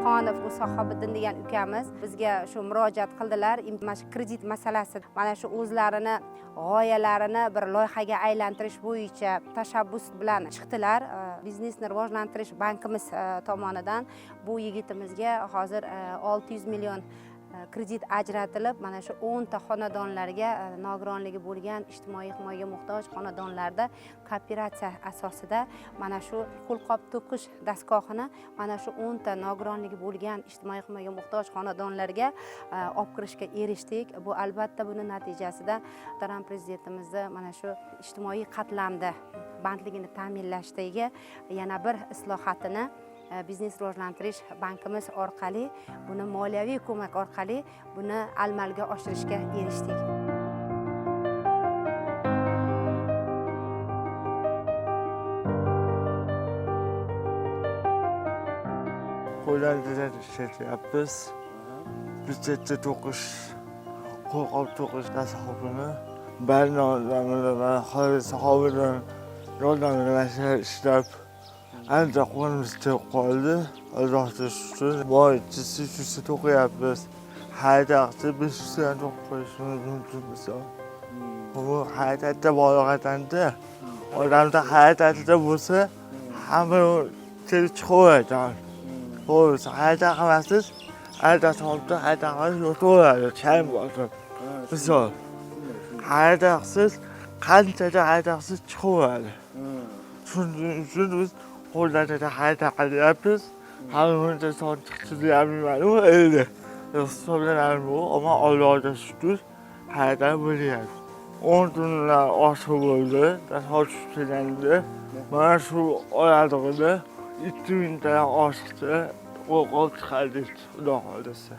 Dehqonov Sohibiddin degan ukamiz bizga shu murojaat qildilar. Mana shu kredit masalasi, mana shu o'zlarini g'oyalarini bir loyihaga aylantirish bo'yicha tashabbus bilan chiqdilar. Biznesni rivojlantirish bankimiz tomonidan bu yigitimizga hozir 600 million kredit ajratilib, mana shu 10 ta xonadonlarga nogironligi bo'lgan, ijtimoiy himoyaga muhtoj xonadonlarda kooperatsiya asosida mana shu qo'lqop to'qish dastgohini mana shu 10 ta nogironligi bo'lgan, ijtimoiy himoyaga muhtoj xonadonlarga olib kirishga erishdik. Bu albatta buni natijasida muhtaram prezidentimizni mana shu ijtimoiy qatlamda bandligini ta'minlashdagi yana bir islohotini biznes rivojlantirish bankimiz orqali, buni moliyaviy ko'mak orqali buni amalga oshirishga erishdik. Qo'llardan ishlayapmiz. Budjetda to'qish, qo'lqop to'qish dasturxonini barnamada xohlagan yordamida ishlab ancha qo'limizda qoldi. Allohga shukr. Boychisi shu to'qiyapmiz. Haydaqchi 500 dan to'qishimiz mumkin bo'lsa. Bu haydaqda bolalarga odamda haydaqda bo'lsa, hamma chiqaveradi. Bo'lsa haydaq qilasiz, haydaq olib haydaqlar yo'taveradi, chang bo'lib. Misol, haydaqsiz qanchacha haydaqsiz chiqaveradi. Shuning uchun biz qo'llarida haydaq qilyapmiz. Hammaga son chiqishni bilmayman-ku endi. Hisoblanadi bu, ammo Allohga shukr, haydaq bo'lyapti. 10 kunlar oshiq bo'ldi, dastur tushganda. Mana shu oyog'ida 2000 ta oshiqcha qo'lqop chiqardik, xudo xohlasa.